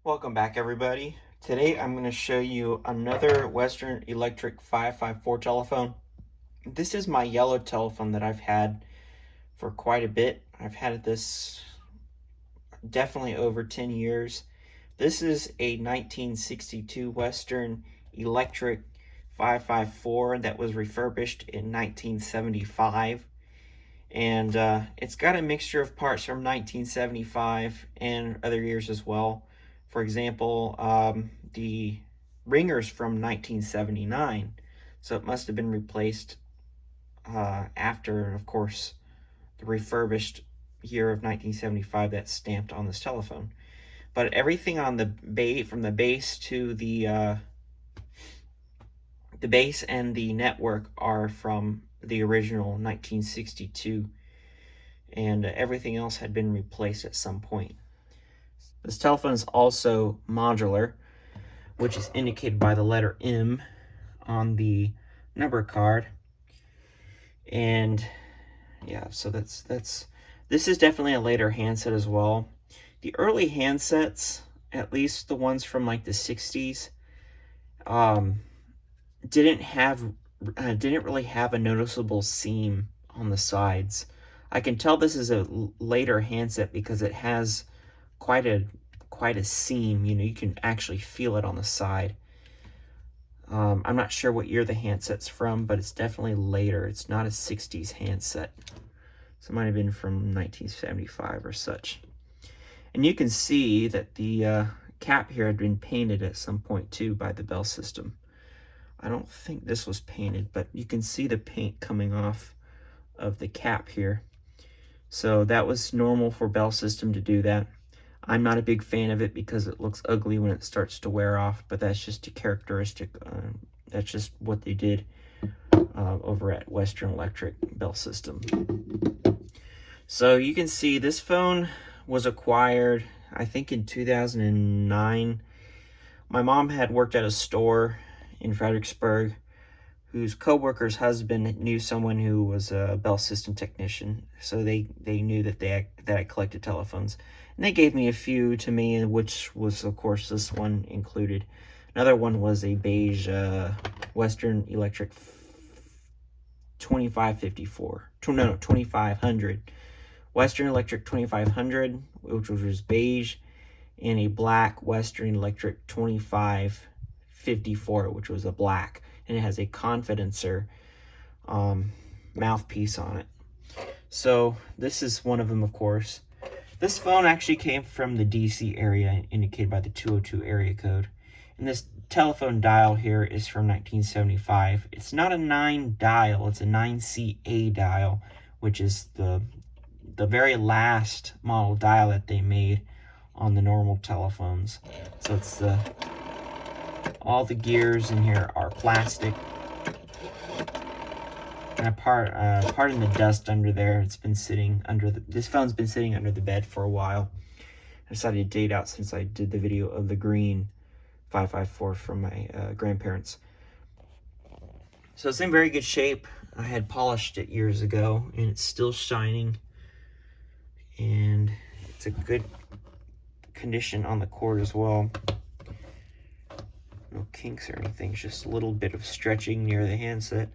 Welcome back, everybody. Today I'm going to show you another Western Electric 554 telephone. This is my yellow telephone that I've had for quite a bit. I've had this definitely over 10 years. This is a 1962 Western Electric 554 that was refurbished in 1975. And it's got a mixture of parts from 1975 and other years as well. For example, the ringer's from 1979, so it must have been replaced after, of course, the refurbished year of 1975 that's stamped on this telephone. But everything on the base, from the base to the base and the network, are from the original 1962, and everything else had been replaced at some point. This telephone is also modular, which is indicated by the letter M on the number card. And yeah, so this is definitely a later handset as well. The early handsets, at least the ones from like the 60s, didn't really have a noticeable seam on the sides. I can tell this is a later handset because it has quite a seam. You know, you can actually feel it on the side. I'm not sure what year the handset's from, but it's definitely later. It's not a 60s handset. So it might have been from 1975 or such. And you can see that the cap here had been painted at some point too by the Bell system. I don't think this was painted, but you can see the paint coming off of the cap here. So that was normal for Bell system to do that. I'm not a big fan of it because it looks ugly when it starts to wear off, but that's just a characteristic. That's just what they did over at Western Electric Bell System. So you can see this phone was acquired, I think, in 2009. My mom had worked at a store in Fredericksburg whose co-worker's husband knew someone who was a Bell System technician, so they knew that I collected telephones. And they gave me a few to me, which was, of course, this one included. Another one was a beige Western Electric 2554. No, 2500. Western Electric 2500, which was beige, and a black Western Electric 2554, which was a black. And it has a condenser mouthpiece on it. So this is one of them, of course. This phone actually came from the DC area, indicated by the 202 area code. And this telephone dial here is from 1975. It's not a 9 dial, it's a 9CA dial, which is the very last model dial that they made on the normal telephones. So it's all the gears in here are plastic. And pardon the dust under there. It's been sitting under this phone's been sitting under the bed for a while. I decided to date out since I did the video of the green 554 from my grandparents. So it's in very good shape. I had polished it years ago, and it's still shining. And it's a good condition on the cord as well. No kinks or anything, just a little bit of stretching near the handset.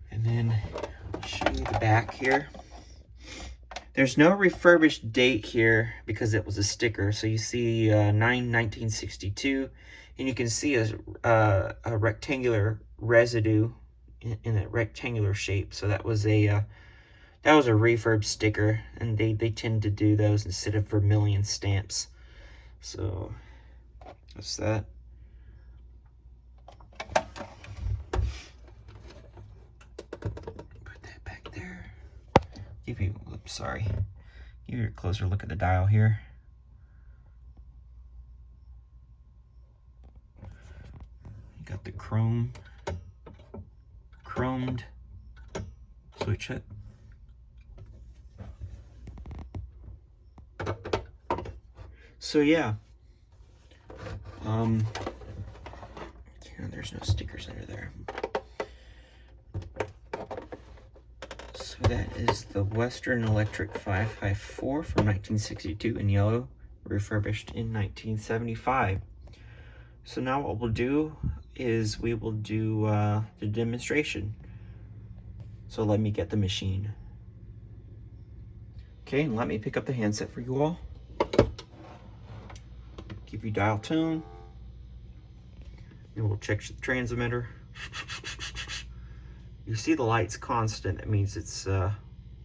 And then I'll show you the back here. There's no refurbished date here because it was a sticker. So you see 1962, and you can see a rectangular residue in a rectangular shape. So that was a refurb sticker, and they tend to do those instead of vermilion stamps. So that's that. Give you a closer look at the dial here. You got the chromed switch hut. So yeah, there's no stickers under there. So that is the Western Electric 554 from 1962 in yellow, refurbished in 1975. So now what we'll do is we will do the demonstration. So let me get the machine. Okay, and let me pick up the handset for you all. Give you dial tone. And we'll check the transmitter. You see the light's constant. That means it's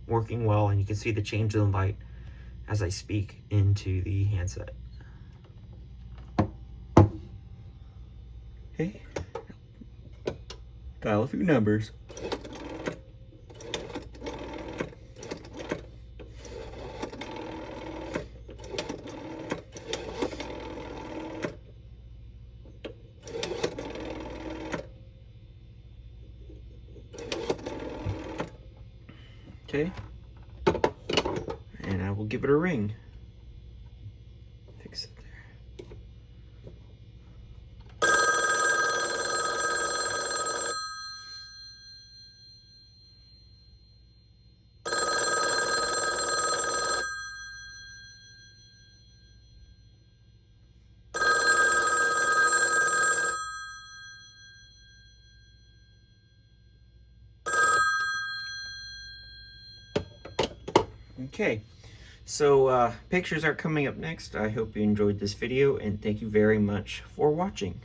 working well, and you can see the change in the light as I speak into the handset. Okay. Dial a few numbers. Okay, and I will give it a ring. Fix it there. Okay, so pictures are coming up next. I hope you enjoyed this video, and thank you very much for watching.